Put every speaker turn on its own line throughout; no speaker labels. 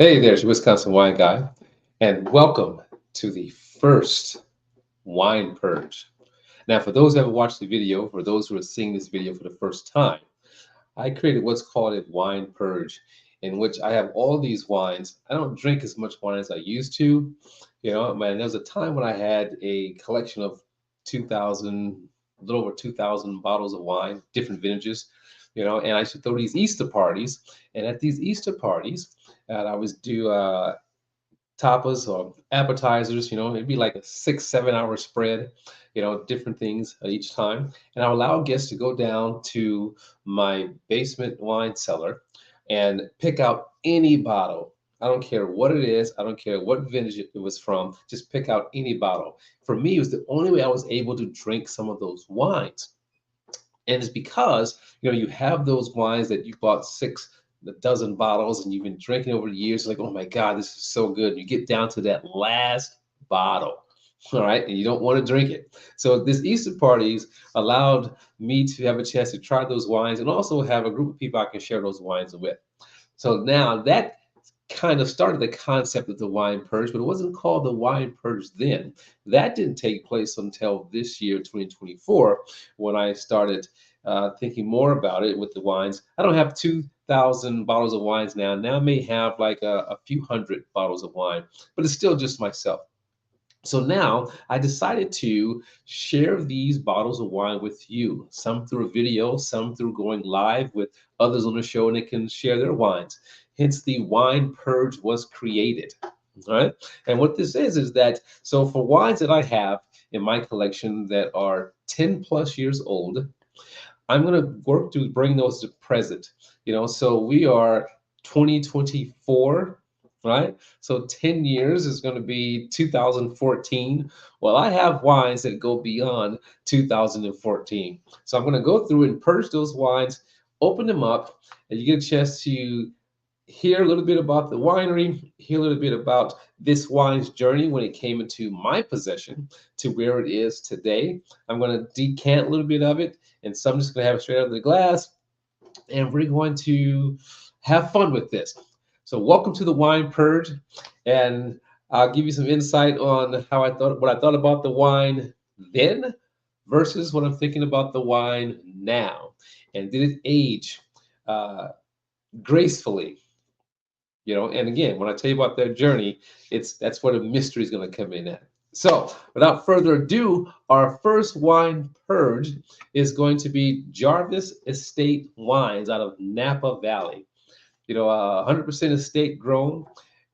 Hey there, it's your Wisconsin wine guy, and welcome to the first wine purge. Now, for those who haven't watched the video, for those who are seeing this video for the first time, I created what's called a wine purge, in which I have all these wines. I don't drink as much wine as I used to. Man, there was a time when I had a collection of 2,000, a little over 2,000 bottles of wine, different vintages, and I used to throw these Easter parties. And at these Easter parties, I always do tapas or appetizers. It'd be like a 6, 7 hour spread, different things each time. And I would allow guests to go down to my basement wine cellar and pick out any bottle. I don't care what it is. I don't care what vintage it was from. Just pick out any bottle. For me, it was the only way I was able to drink some of those wines. And it's because, you have those wines that you bought a dozen bottles and you've been drinking over the years. Like, oh my God, this is so good. You get down to that last bottle, all right, and you don't want to drink it. So this Easter parties allowed me to have a chance to try those wines and also have a group of people I can share those wines with. So now that kind of started the concept of the wine purge, but it wasn't called the wine purge then. That didn't take place until this year, 2024, when I started thinking more about it with the wines. I don't have 2,000 bottles of wines now. Now I may have like a few hundred bottles of wine, but it's still just myself. So now I decided to share these bottles of wine with you, some through a video, some through going live with others on the show, and they can share their wines. Hence, the wine purge was created. All right. And what this is that, so for wines that I have in my collection that are 10 plus years old, I'm going to work to bring those to present. So we are 2024, right? So 10 years is going to be 2014. Well, I have wines that go beyond 2014. So I'm going to go through and purge those wines, open them up, and you get a chance to hear a little bit about the winery, hear a little bit about this wine's journey when it came into my possession to where it is today. I'm going to decant a little bit of it, and some I'm just going to have it straight out of the glass, and we're going to have fun with this. So welcome to the wine purge, and I'll give you some insight on what I thought about the wine then versus what I'm thinking about the wine now, and did it age gracefully? And again, when I tell you about that journey, that's where the mystery is going to come in at. So without further ado, our first wine purge is going to be Jarvis Estate Wines out of Napa Valley. 100% estate grown.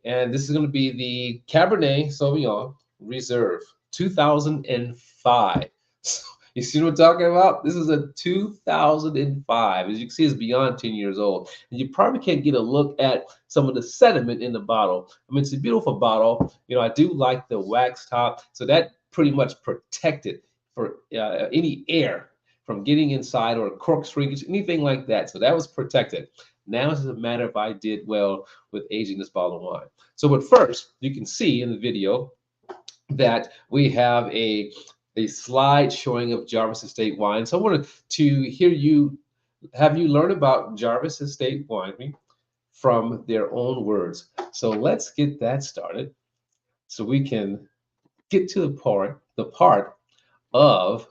And this is going to be the Cabernet Sauvignon Reserve 2005. So, you see what I'm talking about? This is a 2005. As you can see, it's beyond 10 years old. And you probably can't get a look at some of the sediment in the bottle. I mean, it's a beautiful bottle. I do like the wax top. So that pretty much protected for any air from getting inside or cork shrinkage, anything like that. So that was protected. Now it's just a matter if I did well with aging this bottle of wine. So, but first, you can see in the video that we have a slide showing of Jarvis Estate wine. So I wanted to have you learn about Jarvis Estate Winery from their own words. So let's get that started so we can get to the part of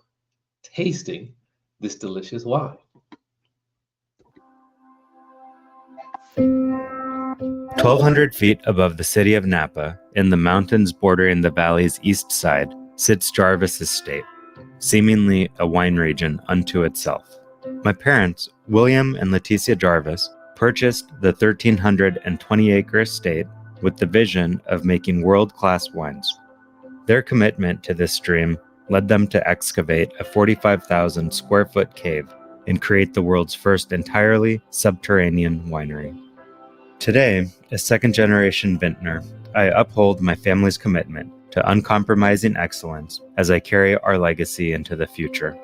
tasting this delicious wine.
1,200 feet above the city of Napa, in the mountains bordering the valley's east side, sits Jarvis Estate, seemingly a wine region unto itself. My parents, William and Leticia Jarvis, purchased the 1,320-acre estate with the vision of making world-class wines. Their commitment to this dream led them to excavate a 45,000 square foot cave and create the world's first entirely subterranean winery. Today, as second-generation vintner, I uphold my family's commitment to uncompromising excellence as I carry our legacy into the future.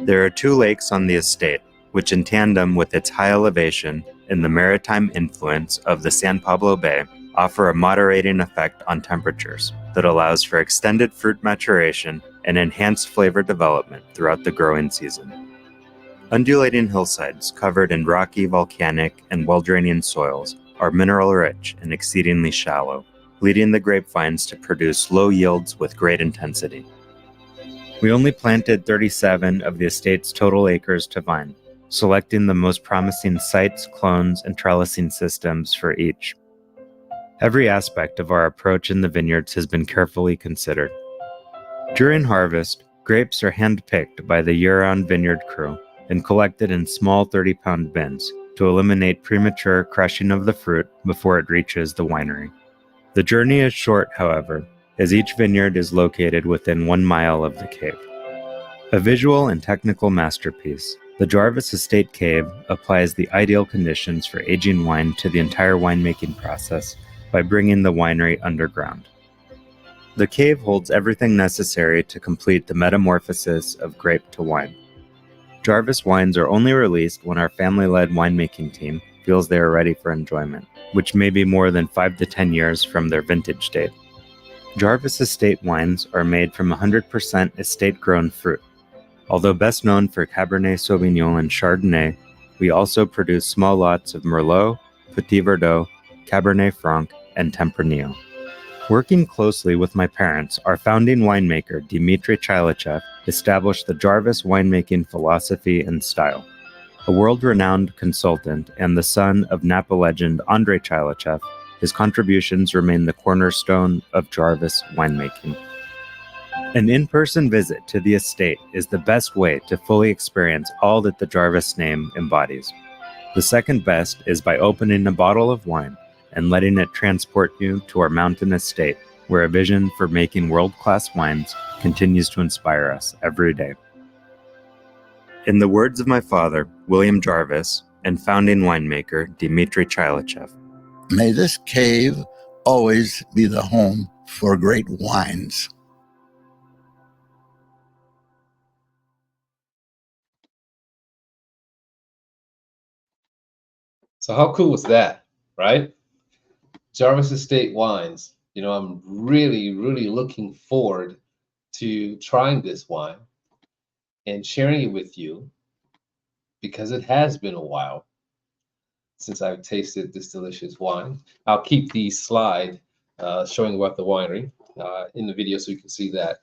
There are 2 lakes on the estate, which in tandem with its high elevation and the maritime influence of the San Pablo Bay, offer a moderating effect on temperatures that allows for extended fruit maturation and enhanced flavor development throughout the growing season. Undulating hillsides covered in rocky, volcanic, and well-draining soils are mineral rich and exceedingly shallow, leading the grapevines to produce low yields with great intensity. We only planted 37 of the estate's total acres to vine, selecting the most promising sites, clones, and trellising systems for each. Every aspect of our approach in the vineyards has been carefully considered. During harvest, grapes are hand-picked by the year-round vineyard crew and collected in small 30-pound bins to eliminate premature crushing of the fruit before it reaches the winery. The journey is short, however, as each vineyard is located within 1 mile of the cave. A visual and technical masterpiece, the Jarvis Estate Cave applies the ideal conditions for aging wine to the entire winemaking process by bringing the winery underground. The cave holds everything necessary to complete the metamorphosis of grape to wine. Jarvis wines are only released when our family-led winemaking team feels they are ready for enjoyment, which may be more than 5 to 10 years from their vintage date. Jarvis Estate wines are made from 100% estate-grown fruit. Although best known for Cabernet Sauvignon and Chardonnay, we also produce small lots of Merlot, Petit Verdot, Cabernet Franc, and Tempranillo. Working closely with my parents, our founding winemaker, Dimitri Tchelistcheff, established the Jarvis winemaking philosophy and style. A world-renowned consultant and the son of Napa legend Andrei Tchelistcheff, his contributions remain the cornerstone of Jarvis winemaking. An in-person visit to the estate is the best way to fully experience all that the Jarvis name embodies. The second best is by opening a bottle of wine and letting it transport you to our mountain estate, where a vision for making world-class wines continues to inspire us every day. In the words of my father, William Jarvis, and founding winemaker, Dimitri Tchelistcheff,
may this cave always be the home for great wines.
So how cool was that, right? Jarvis Estate wines. You know, I'm really, really looking forward to trying this wine and sharing it with you because it has been a while since I've tasted this delicious wine. I'll keep the slide showing about the winery in the video so you can see that.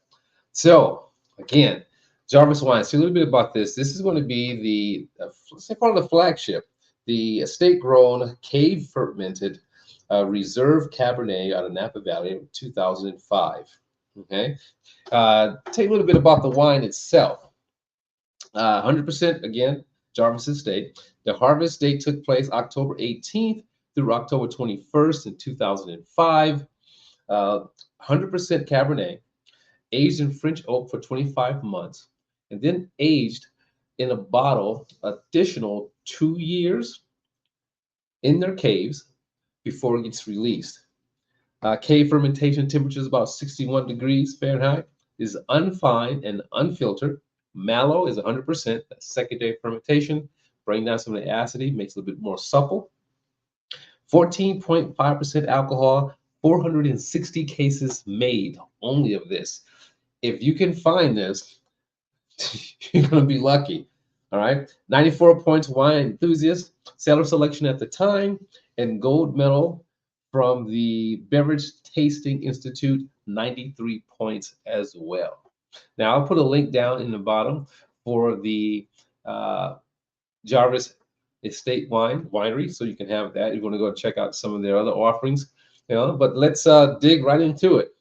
So again, Jarvis wine. See a little bit about this. This is going to be the, let's say, part of the flagship, the estate-grown, cave-fermented Reserve Cabernet out of Napa Valley, 2005. Okay, take a little bit about the wine itself. 100% again, Jarvis Estate. The harvest date took place October 18th through October 21st in 2005. 100% Cabernet, aged in French oak for 25 months, and then aged in a bottle additional 2 years in their caves before it gets released. Cave fermentation temperature is about 61 degrees Fahrenheit. Is unfined and unfiltered. Mallow is 100%. That's secondary fermentation. Bring down some of the acidity, makes it a little bit more supple. 14.5% alcohol, 460 cases made only of this. If you can find this, you're going to be lucky. All right. 94 points wine enthusiast, cellar selection at the time, and gold medal from the Beverage Tasting Institute, 93 points as well. Now, I'll put a link down in the bottom for the Jarvis Estate Winery, so you can have that. You want to go check out some of their other offerings, you know. But let's dig right into it.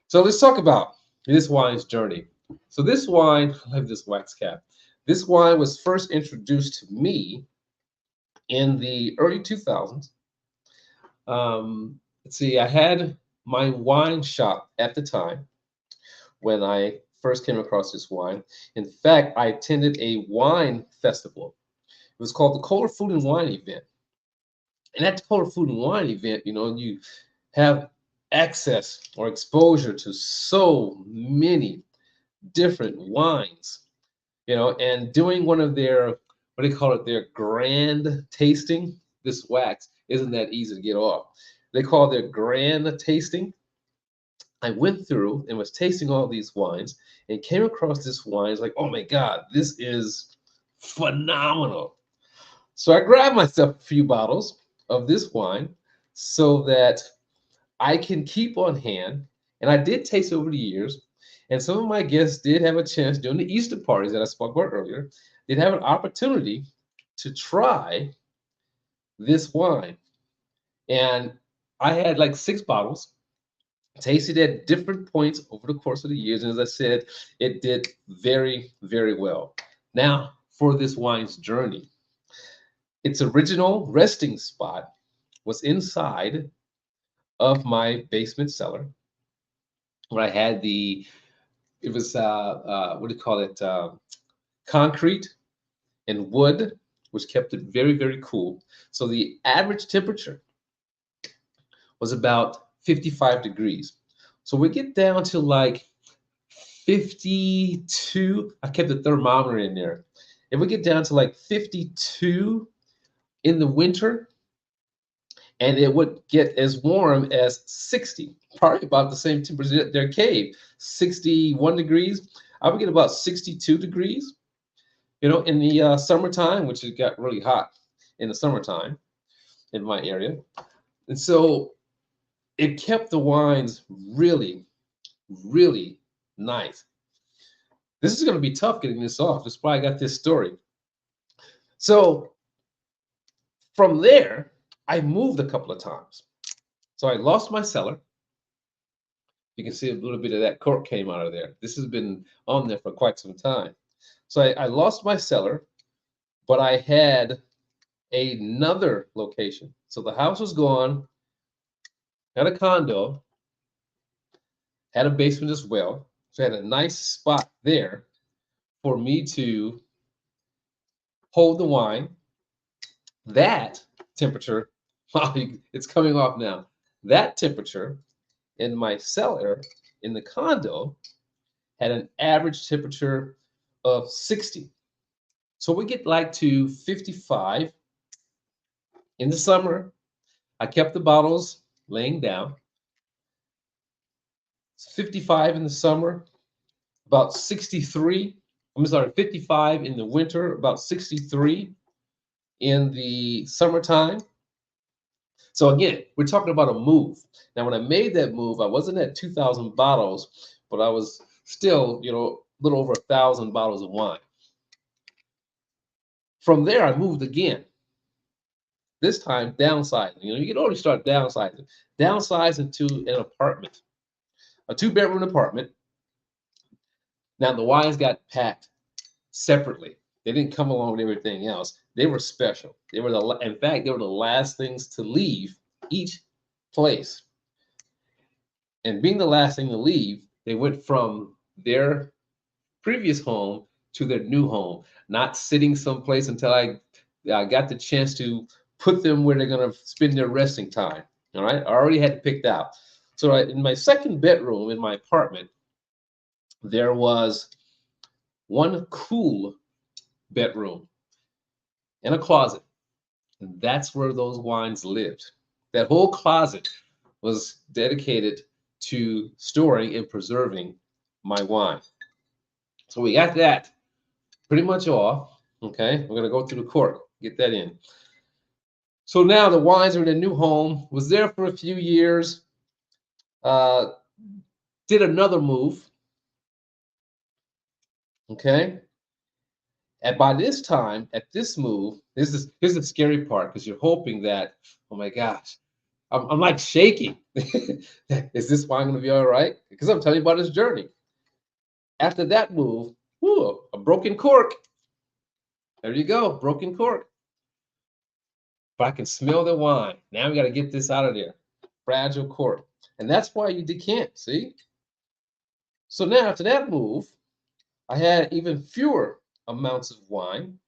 So let's talk about this wine's journey. So this wine, I have this wax cap. This wine was first introduced to me in the early 2000s. Let's see, I had my wine shop at the time when I first came across this wine. In fact, I attended a wine festival. It was called the Color Food and Wine event. And at the Color Food and Wine event, you know, you have access or exposure to so many different wines, you know, and doing one of their, what do you call it, their grand tasting, this wax isn't that easy to get off. They call their grand tasting. I went through and was tasting all these wines and came across this wine. It's like, oh my God, this is phenomenal. So I grabbed myself a few bottles of this wine so that I can keep on hand. And I did taste over the years. And some of my guests did have a chance during the Easter parties that I spoke about earlier, did have an opportunity to try this wine. And I had like 6 bottles, tasted at different points over the course of the years. And as I said, it did very, very well. Now, for this wine's journey, its original resting spot was inside of my basement cellar where I had it was, what do you call it? Concrete and wood, which kept it very, very cool. So the average temperature was about 55 degrees. So we get down to like 52. I kept the thermometer in there. If we get down to like 52 in the winter, and it would get as warm as 60, probably about the same temperature at their cave, 61 degrees. I would get about 62 degrees, in the summertime, which it got really hot in the summertime in my area. And so it kept the wines really, really nice. This is going to be tough getting this off. That's why I got this story. So from there, I moved a couple of times. So I lost my cellar. You can see a little bit of that cork came out of there. This has been on there for quite some time. So I lost my cellar, but I had another location. So the house was gone, had a condo, had a basement as well. So I had a nice spot there for me to hold the wine. That temperature, it's coming off now. That temperature in my cellar in the condo had an average temperature of 60. So we get like to 55 in the summer. I kept the bottles laying down. It's 55 in the summer, about 63. I'm sorry, 55 in the winter, about 63 in the summertime. So again, we're talking about a move. Now, when I made that move, I wasn't at 2,000 bottles, but I was still, a little over 1,000 bottles of wine. From there, I moved again. This time, downsizing. You can already start downsizing. Downsizing to an apartment, a 2-bedroom apartment. Now, the wines got packed separately. They didn't come along with everything else. They were special. In fact, they were the last things to leave each place. And being the last thing to leave, they went from their previous home to their new home, not sitting someplace until I got the chance to put them where they're going to spend their resting time. All right. I already had it picked out. So in my second bedroom in my apartment, there was one cool bedroom and a closet. And that's where those wines lived. That whole closet was dedicated to storing and preserving my wine. So we got that pretty much off. Okay, we're going to go through the cork, get that in. So now the wines are in a new home, was there for a few years, did another move. Okay. And by this time, at this move, here's the scary part, because you're hoping that, oh my gosh, I'm like shaking. Is this wine going to be all right? Because I'm telling you about this journey. After that move, a broken cork. There you go, broken cork. But I can smell the wine. Now we got to get this out of there. Fragile cork. And that's why you decant, see? So now after that move, I had even fewer amounts of wine.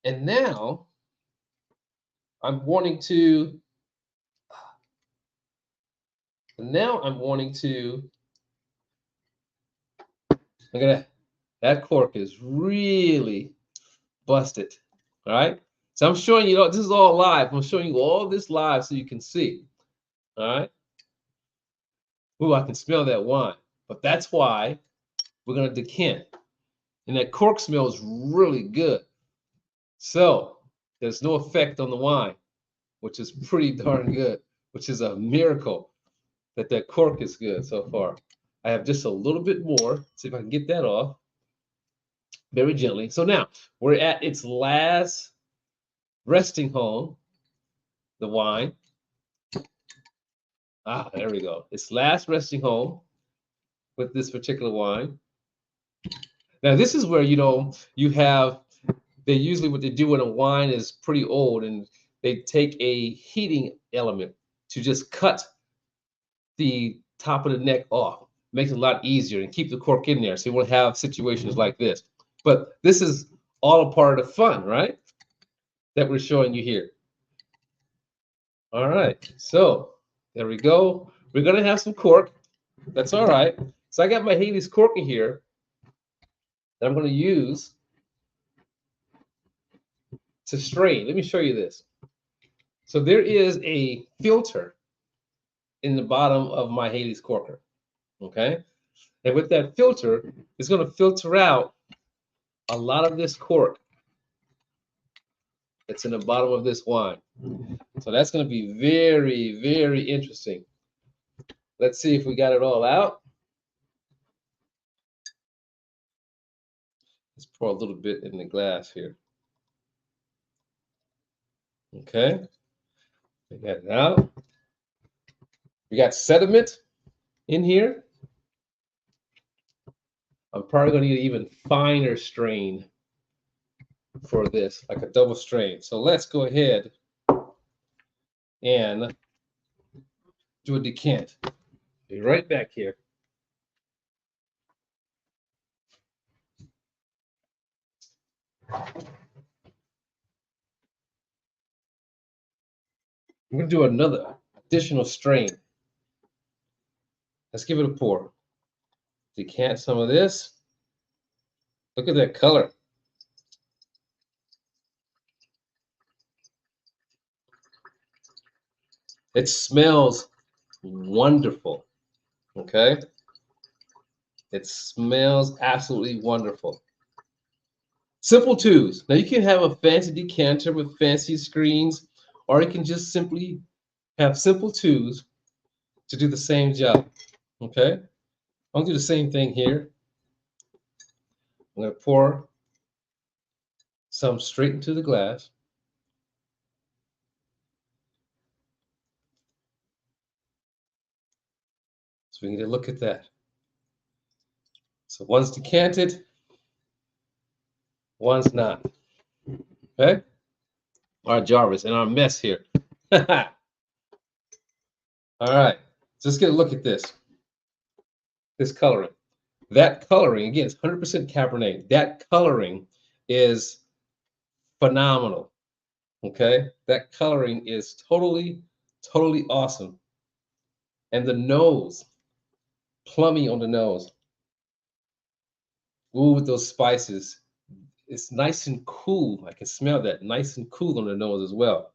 And now I'm wanting to, look at that. That cork is really busted. All right. So I'm showing you, this is all live. I'm showing you all this live so you can see. All right. Ooh, I can smell that wine. But that's why we're going to decant. And that cork smells really good. So There's no effect on the wine, which is pretty darn good, which is a miracle that that cork is good so far. I have just a little bit more. See if I can get that off very gently. So now we're at its last resting home, the wine. Ah, there we go. Its last resting home with this particular wine. Now, this is where, you have, they usually what they do when a wine is pretty old and they take a heating element to just cut the top of the neck off. Makes it a lot easier and keep the cork in there. So you won't have situations like this. But this is all a part of the fun, right? That we're showing you here. All right, so there we go. We're gonna have some cork. That's all right. So I got my Haley's cork in here that I'm gonna use to strain. Let me show you this. So there is a filter in the bottom of my Haley's corker, okay? And with that filter, it's gonna filter out a lot of this cork that's in the bottom of this wine. So that's gonna be very, very interesting. Let's see if we got it all out. Let's pour a little bit in the glass here. Okay, we got it out. We got sediment in here. I'm probably going to need an even finer strain for this, like a double strain. So let's go ahead and do a decant. Be right back here. I'm going to do another additional strain. Let's give it a pour. Decant some of this. Look at that color. It smells wonderful. Okay? It smells absolutely wonderful. Simple twos. Now you can have a fancy decanter with fancy screens, or you can just simply have simple twos to do the same job. Okay? I'll do the same thing here. I'm going to pour some straight into the glass. So we need to look at that. So one's decanted, one's not. Okay? Our Jarvis and our mess here. All right. So let's get a look at this. This coloring. That coloring, again, it's 100% Cabernet. That coloring is phenomenal. Okay? That coloring is totally, totally awesome. And the nose, plummy on the nose. Ooh, with those spices. It's nice and cool. I can smell that. Nice and cool on the nose as well.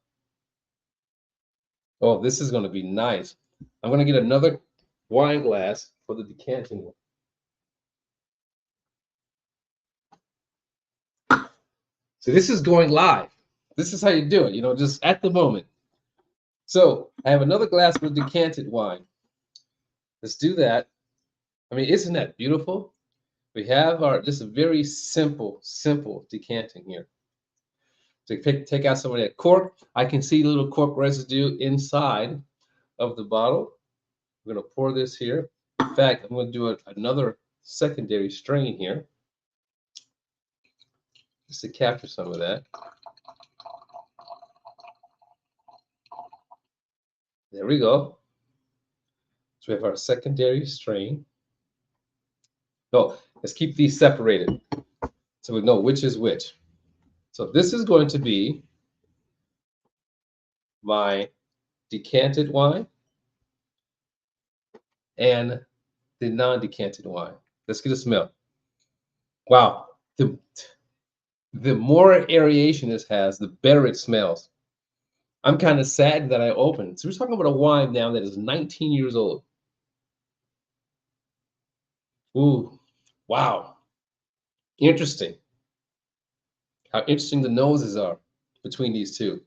Oh, this is going to be nice. I'm going to get another wine glass for the decanting. So this is going live. This is how you do it, just at the moment. So I have another glass for decanted wine. Let's do that. I mean, isn't that beautiful? We have our just a very simple decanting here. To take out some of that cork. I can see the little cork residue inside of the bottle. I'm going to pour this here. In fact, I'm going to do another secondary strain here just to capture some of that. There we go. So we have our secondary strain. No, let's keep these separated so we know which is which. So this is going to be my decanted wine and the non-decanted wine. Let's get a smell. Wow. The more aeration this has, the better it smells. I'm kind of sad that I opened. So we're talking about a wine now that is 19 years old. Ooh, wow. Interesting. How interesting the noses are. between these two.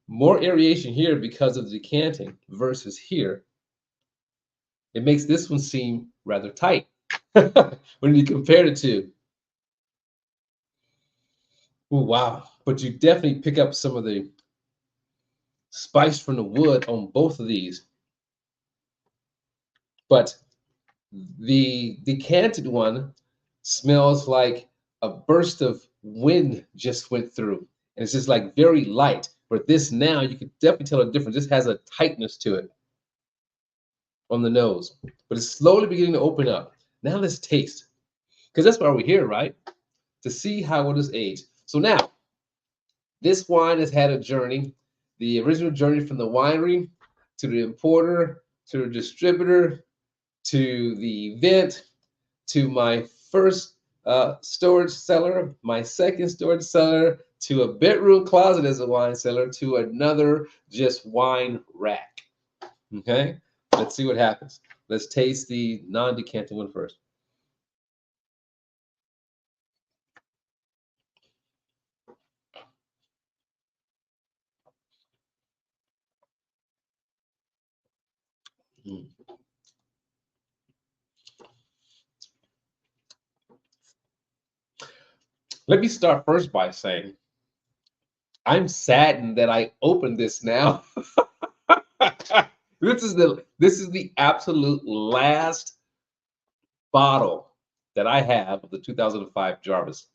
More aeration here because of the decanting versus here. It makes this one seem rather tight when you compare the two. Oh, wow. But you definitely pick up some of the spice from the wood on both of these. But the decanted one smells like a burst of wind just went through. And it's just like very light. But this now, you can definitely tell a difference. This has a tightness to it on the nose. But it's slowly beginning to open up. Now let's taste. Because that's why we're here, right? To see how it is aged. So now, this wine has had a journey. The original journey from the winery to the importer, to the distributor, to the event, to my first storage cellar, my second storage cellar, to a bedroom closet as a wine cellar, to another just wine rack. Okay, let's see what happens. Let's taste the non-decanted one first. Mm. Let me start first by saying I'm saddened that I opened this now. This is the absolute last bottle that I have of the 2005 Jarvis.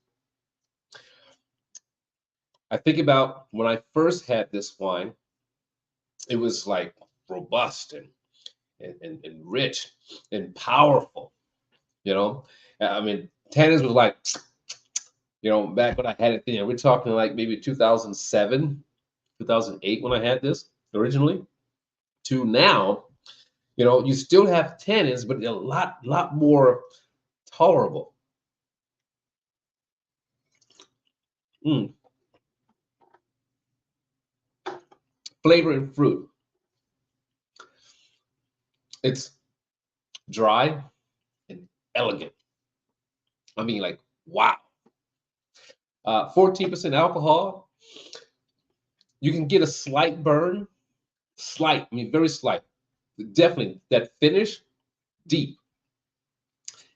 I think about when I first had this wine, it was like robust and rich and powerful, you know. I mean, tannins was like, you know, back when I had it then. We're talking like maybe 2007, 2008 when I had this originally, to now, you know, you still have tannins, but a lot more tolerable. Mm. Flavor and fruit. It's dry and elegant. I mean, like, wow. 14% alcohol. You can get a slight burn. Slight, I mean, very slight. Definitely that finish, deep.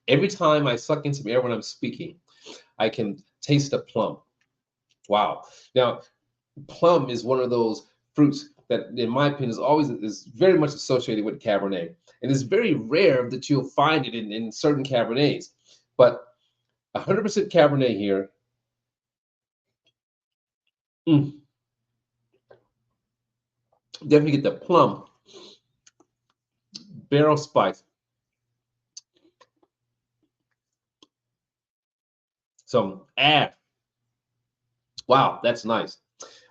Every time I suck in some air when I'm speaking, I can taste a plum. Wow. Now, plum is one of those fruits that, in my opinion, is very much associated with Cabernet. And it's very rare that you'll find it in certain Cabernets. But 100% Cabernet here. Mm. Definitely get the plum, barrel spice. Some ash. Wow, that's nice.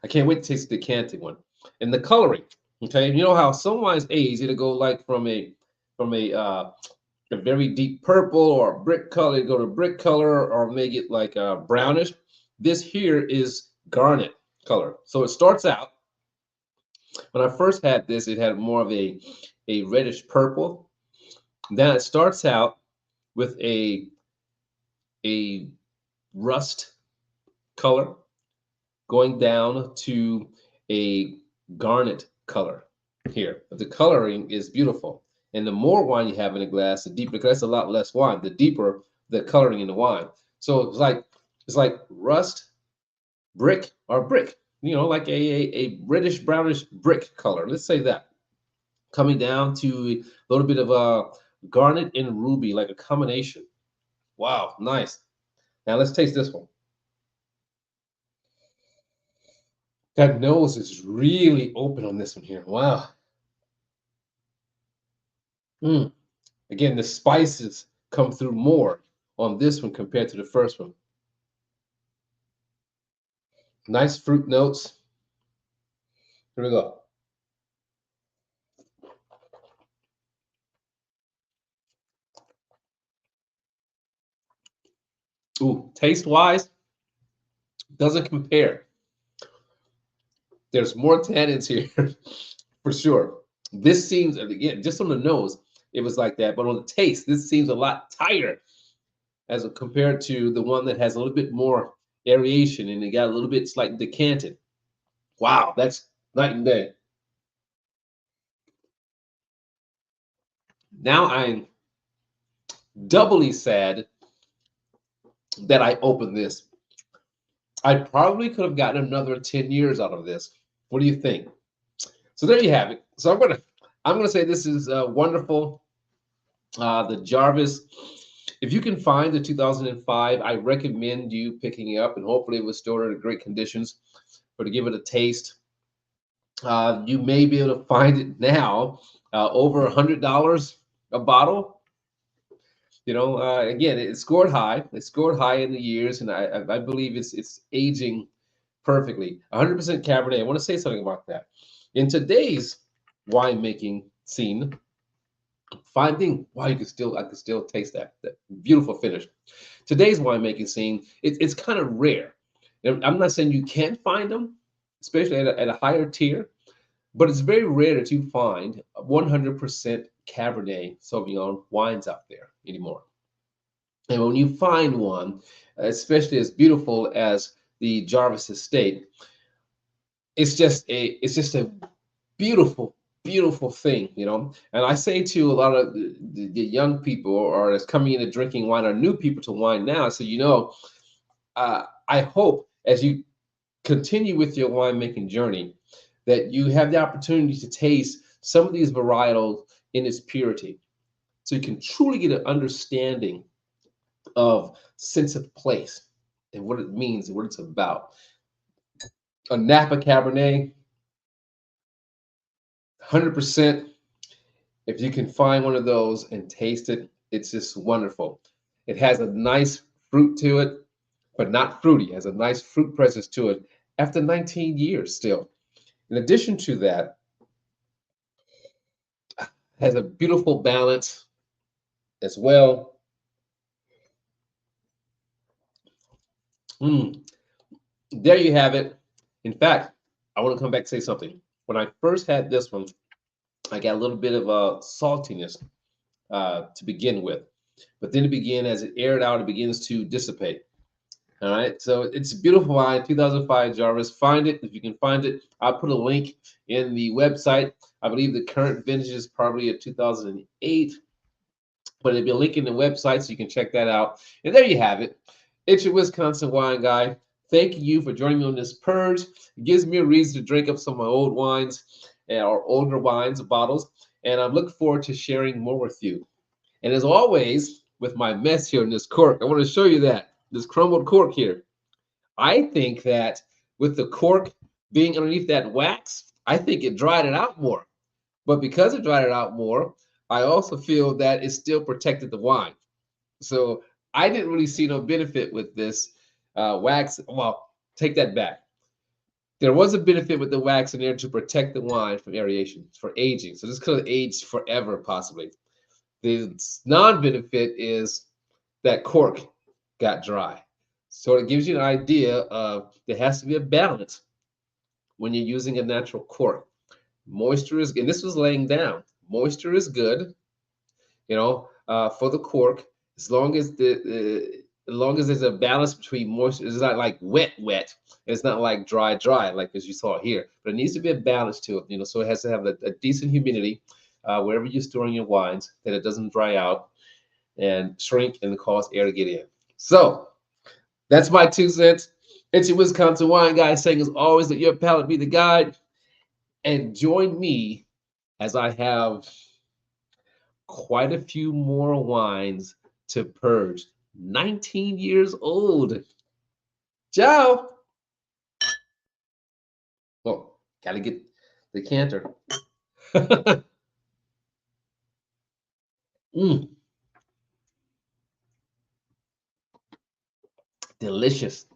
I can't wait to taste the decanted one. And the coloring. Okay, you know how some wines age, it'll go like from a very deep purple or brick color, go to brick color, or make it like brownish. This here is garnet color. So it starts out, when I first had this, it had more of a reddish purple. Then it starts out with a rust color going down to a garnet color here. But the coloring is beautiful. And the more wine you have in a glass, the deeper, because that's a lot less wine, the deeper the coloring in the wine. So it's like rust, brick, or brick, you know, like a reddish brownish brick color. Let's say that. Coming down to a little bit of a garnet and ruby, like a combination. Wow, nice. Now let's taste this one. That nose is really open on this one here. Wow. Mm. Again, the spices come through more on this one compared to the first one. Nice fruit notes. Here we go. Ooh, taste-wise, doesn't compare. There's more tannins here for sure. This seems, again, just on the nose, it was like that. But on the taste, this seems a lot tighter as compared to the one that has a little bit more aeration and it got a little bit slightly decanted. Wow, that's night and day. Now I'm doubly sad that I opened this. I probably could have gotten another 10 years out of this. What do you think? So there you have it. So I'm gonna say this is wonderful. The Jarvis. If you can find the 2005, I recommend you picking it up, and hopefully it was stored in great conditions. But to give it a taste, you may be able to find it now over $100 a bottle. You know, again, it scored high. It scored high in the years, and I believe it's aging perfectly. 100% Cabernet. I want to say something about that. In today's winemaking scene, finding wow, I can still taste that beautiful finish. Today's winemaking scene, it's kind of rare. I'm not saying you can't find them, especially at a higher tier, but it's very rare that you find 100% Cabernet Sauvignon wines out there anymore. And when you find one, especially as beautiful as the Jarvis Estate, it's just a beautiful, beautiful thing, you know. And I say to a lot of the young people or that's coming into drinking wine or new people to wine now, I say, you know, I hope as you continue with your winemaking journey that you have the opportunity to taste some of these varietals in its purity, so you can truly get an understanding of sense of place and what it means and what it's about. A Napa Cabernet, 100%. If you can find one of those and taste it, it's just wonderful. It has a nice fruit to it, but not fruity. It has a nice fruit presence to it after 19 years still. In addition to that, it has a beautiful balance as well. Mm, there you have it. In fact, I want to come back and say something. When I first had this one, I got a little bit of a saltiness to begin with. But then it began, as it aired out, it begins to dissipate. All right, so it's a beautiful wine, 2005 Jarvis. Find it if you can find it. I'll put a link in the website. I believe the current vintage is probably a 2008, but it'll be a link in the website so you can check that out. And there you have it. It's your Wisconsin wine guy. Thank you for joining me on this purge. It gives me a reason to drink up some of my old wines or older wines bottles, and I'm looking forward to sharing more with you. And as always, with my mess here in this cork, I want to show you that this crumbled cork here. I think that with the cork being underneath that wax, I think it dried it out more. But because it dried it out more, I also feel that it still protected the wine. So I didn't really see no benefit with this wax. Well, take that back. There was a benefit with the wax in there to protect the wine from aeration, for aging. So this could have aged forever, possibly. The non-benefit is that cork got dry. So it gives you an idea of there has to be a balance when you're using a natural cork. Moisture is, and this was laying down. Moisture is good, you know, for the cork, as long as as long as there's a balance between moisture. It's not like wet, wet. It's not like dry, dry, like as you saw here. But it needs to be a balance to it, you know. So it has to have a decent humidity wherever you're storing your wines, that it doesn't dry out and shrink and cause air to get in. So that's my 2 cents. It's your Wisconsin wine guy saying, as always, let your palate be the guide. And join me as I have quite a few more wines to purge. 19 years old. Ciao. Well, gotta get the canter. Mm, delicious.